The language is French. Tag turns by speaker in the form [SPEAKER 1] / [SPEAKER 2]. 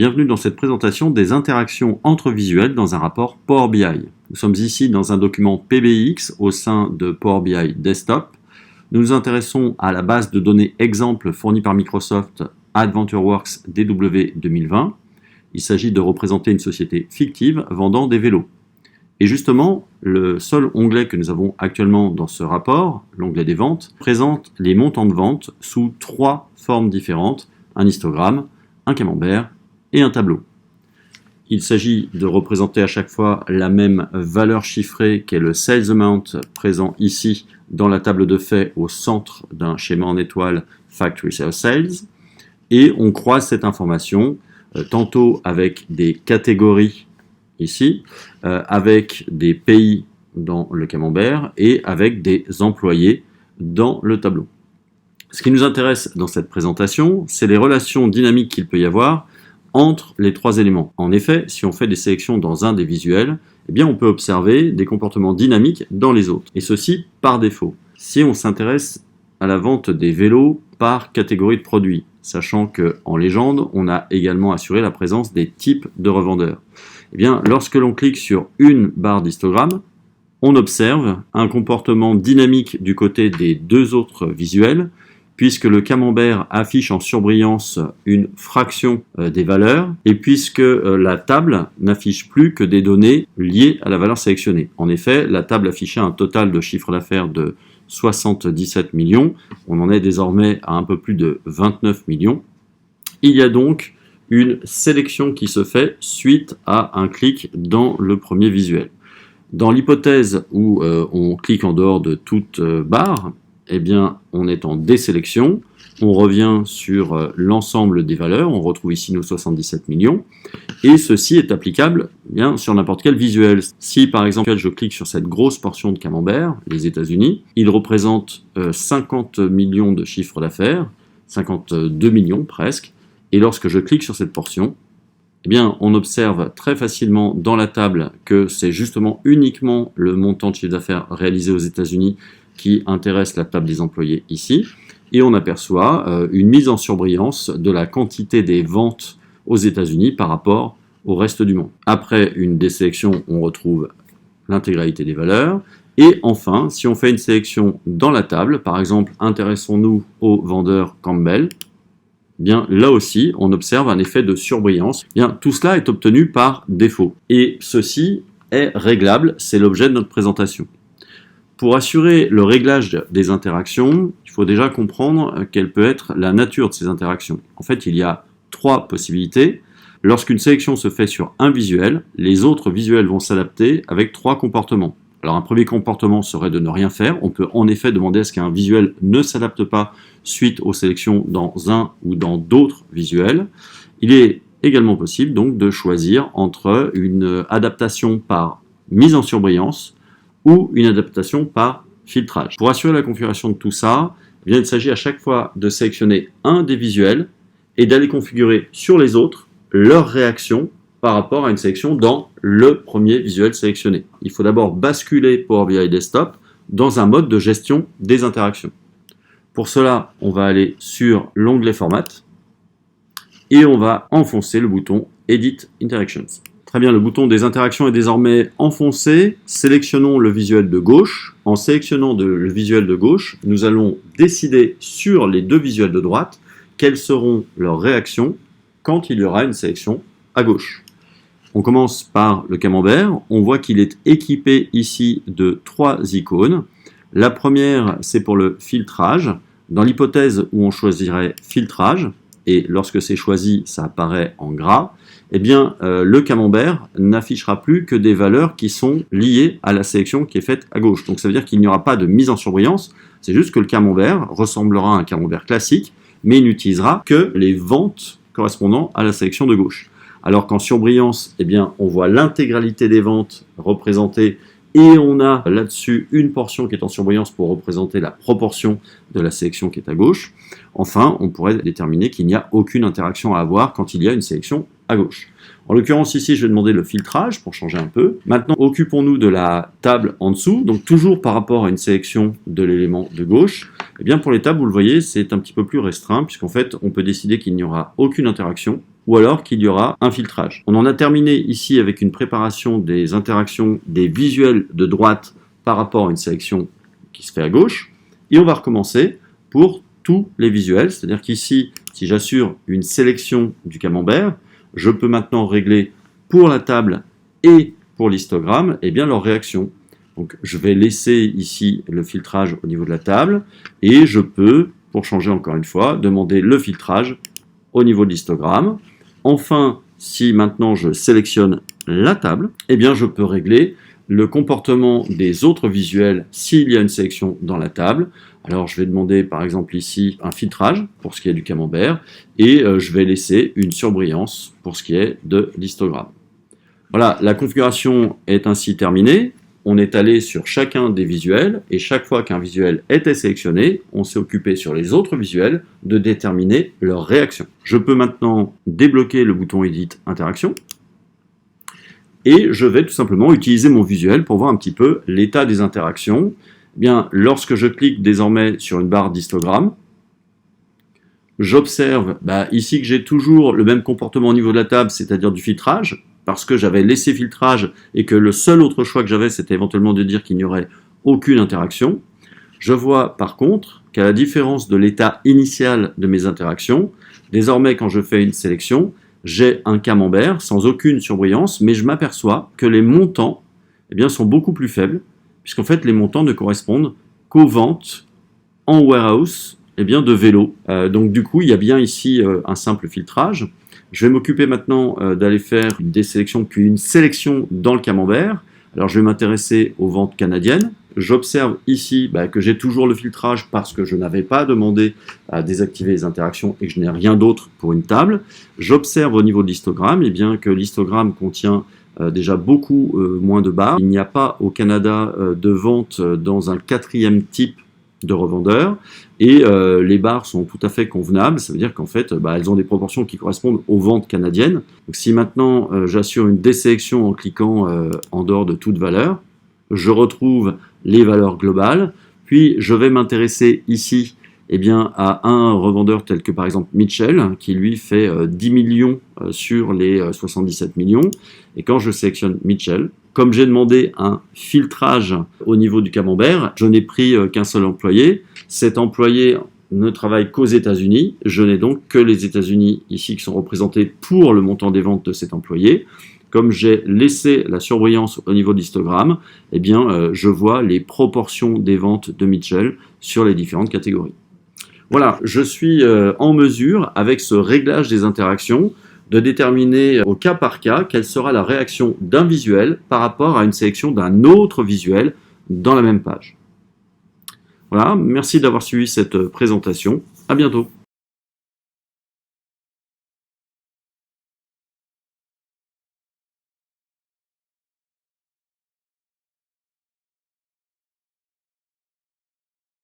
[SPEAKER 1] Bienvenue dans cette présentation des interactions entre visuels dans un rapport Power BI. Nous sommes ici dans un document PBX au sein de Power BI Desktop. Nous nous intéressons à la base de données exemples fournie par Microsoft AdventureWorks DW 2020. Il s'agit de représenter une société fictive vendant des vélos. Et justement, le seul onglet que nous avons actuellement dans ce rapport, l'onglet des ventes, présente les montants de vente sous 3 formes différentes, un histogramme, un camembert et un tableau. Il s'agit de représenter à chaque fois la même valeur chiffrée qu'est le sales amount présent ici dans la table de faits au centre d'un schéma en étoile Factory Sales. Et on croise cette information tantôt avec des catégories ici, avec des pays dans le camembert et avec des employés dans le tableau. Ce qui nous intéresse dans cette présentation, c'est les relations dynamiques qu'il peut y avoir entre les 3 éléments. En effet, si on fait des sélections dans un des visuels, eh bien on peut observer des comportements dynamiques dans les autres, et ceci par défaut. Si on s'intéresse à la vente des vélos par catégorie de produits, sachant qu'en légende, on a également assuré la présence des types de revendeurs. Eh bien, lorsque l'on clique sur une barre d'histogramme, on observe un comportement dynamique du côté des 2 autres visuels, puisque le camembert affiche en surbrillance une fraction des valeurs, et puisque la table n'affiche plus que des données liées à la valeur sélectionnée. En effet, la table affichait un total de chiffre d'affaires de 77 millions, on en est désormais à un peu plus de 29 millions. Il y a donc une sélection qui se fait suite à un clic dans le premier visuel. Dans l'hypothèse où on clique en dehors de toute barre, eh bien, on est en désélection, on revient sur l'ensemble des valeurs, on retrouve ici nos 77 millions, et ceci est applicable bien sur n'importe quel visuel. Si par exemple je clique sur cette grosse portion de camembert, les États-Unis, il représente 50 millions de chiffre d'affaires, 52 millions presque, et lorsque je clique sur cette portion, eh bien, on observe très facilement dans la table que c'est justement uniquement le montant de chiffre d'affaires réalisé aux États-Unis qui intéresse la table des employés ici, et on aperçoit une mise en surbrillance de la quantité des ventes aux États-Unis par rapport au reste du monde. Après une désélection, on retrouve l'intégralité des valeurs, et enfin, si on fait une sélection dans la table, par exemple, intéressons-nous au vendeur Campbell, bien là aussi, on observe un effet de surbrillance. Bien, tout cela est obtenu par défaut, et ceci est réglable, c'est l'objet de notre présentation. Pour assurer le réglage des interactions, il faut déjà comprendre quelle peut être la nature de ces interactions. En fait, il y a 3 possibilités. Lorsqu'une sélection se fait sur un visuel, les autres visuels vont s'adapter avec 3 comportements. Alors un premier comportement serait de ne rien faire. On peut en effet demander à ce qu'un visuel ne s'adapte pas suite aux sélections dans un ou dans d'autres visuels. Il est également possible donc de choisir entre une adaptation par mise en surbrillance ou une adaptation par filtrage. Pour assurer la configuration de tout ça, eh bien, il s'agit à chaque fois de sélectionner un des visuels et d'aller configurer sur les autres leur réaction par rapport à une sélection dans le premier visuel sélectionné. Il faut d'abord basculer Power BI Desktop dans un mode de gestion des interactions. Pour cela, on va aller sur l'onglet Format et on va enfoncer le bouton Edit Interactions. Très bien, le bouton des interactions est désormais enfoncé. Sélectionnons le visuel de gauche. En sélectionnant le visuel de gauche, nous allons décider sur les 2 visuels de droite quelles seront leurs réactions quand il y aura une sélection à gauche. On commence par le camembert. On voit qu'il est équipé ici de 3 icônes. La première, c'est pour le filtrage. Dans l'hypothèse où on choisirait filtrage, et lorsque c'est choisi, ça apparaît en gras, eh bien, le camembert n'affichera plus que des valeurs qui sont liées à la sélection qui est faite à gauche. Donc ça veut dire qu'il n'y aura pas de mise en surbrillance, c'est juste que le camembert ressemblera à un camembert classique, mais il n'utilisera que les ventes correspondant à la sélection de gauche. Alors qu'en surbrillance, eh bien, on voit l'intégralité des ventes représentées et on a là-dessus une portion qui est en surbrillance pour représenter la proportion de la sélection qui est à gauche. Enfin, on pourrait déterminer qu'il n'y a aucune interaction à avoir quand il y a une sélection à gauche. En l'occurrence ici, je vais demander le filtrage pour changer un peu. Maintenant, occupons-nous de la table en dessous, donc toujours par rapport à une sélection de l'élément de gauche. Eh bien, pour les tables, vous le voyez, c'est un petit peu plus restreint, puisqu'en fait, on peut décider qu'il n'y aura aucune interaction ou alors qu'il y aura un filtrage. On en a terminé ici avec une préparation des interactions des visuels de droite par rapport à une sélection qui se fait à gauche, et on va recommencer pour tous les visuels, c'est-à-dire qu'ici, si j'assure une sélection du camembert, je peux maintenant régler pour la table et pour l'histogramme, eh bien leur réaction. Donc je vais laisser ici le filtrage au niveau de la table, et je peux, pour changer encore une fois, demander le filtrage au niveau de l'histogramme. Enfin, si maintenant je sélectionne la table, eh bien je peux régler le comportement des autres visuels s'il y a une sélection dans la table. Alors je vais demander par exemple ici un filtrage pour ce qui est du camembert, et je vais laisser une surbrillance pour ce qui est de l'histogramme. Voilà, la configuration est ainsi terminée. On est allé sur chacun des visuels, et chaque fois qu'un visuel était sélectionné, on s'est occupé sur les autres visuels de déterminer leur réaction. Je peux maintenant débloquer le bouton Edit Interaction, et je vais tout simplement utiliser mon visuel pour voir un petit peu l'état des interactions. Eh bien, lorsque je clique désormais sur une barre d'histogramme, j'observe ici que j'ai toujours le même comportement au niveau de la table, c'est-à-dire du filtrage, parce que j'avais laissé filtrage et que le seul autre choix que j'avais, c'était éventuellement de dire qu'il n'y aurait aucune interaction. Je vois par contre qu'à la différence de l'état initial de mes interactions, désormais quand je fais une sélection, j'ai un camembert sans aucune surbrillance, mais je m'aperçois que les montants sont beaucoup plus faibles, puisqu'en fait les montants ne correspondent qu'aux ventes en warehouse de vélos. Donc du coup, il y a bien ici un simple filtrage. Je vais m'occuper maintenant d'aller faire une désélection puis une sélection dans le camembert. Alors je vais m'intéresser aux ventes canadiennes. J'observe ici que j'ai toujours le filtrage parce que je n'avais pas demandé à désactiver les interactions et que je n'ai rien d'autre pour une table. J'observe au niveau de l'histogramme que l'histogramme contient déjà beaucoup moins de barres. Il n'y a pas au Canada de vente dans un 4e type de revendeurs, et les barres sont tout à fait convenables. Ça veut dire qu'en fait elles ont des proportions qui correspondent aux ventes canadiennes. Donc si maintenant j'assure une désélection en cliquant en dehors de toute valeur, je retrouve les valeurs globales, puis je vais m'intéresser ici à un revendeur tel que par exemple Mitchell, qui lui fait 10 millions sur les 77 millions, et quand je sélectionne Mitchell, comme j'ai demandé un filtrage au niveau du camembert, je n'ai pris qu'un seul employé. Cet employé ne travaille qu'aux États-Unis. Je n'ai donc que les États-Unis ici qui sont représentés pour le montant des ventes de cet employé. Comme j'ai laissé la surbrillance au niveau de l'histogramme, je vois les proportions des ventes de Mitchell sur les différentes catégories. Voilà, je suis en mesure, avec ce réglage des interactions, de déterminer au cas par cas quelle sera la réaction d'un visuel par rapport à une sélection d'un autre visuel dans la même page. Voilà, merci d'avoir suivi cette présentation. À bientôt.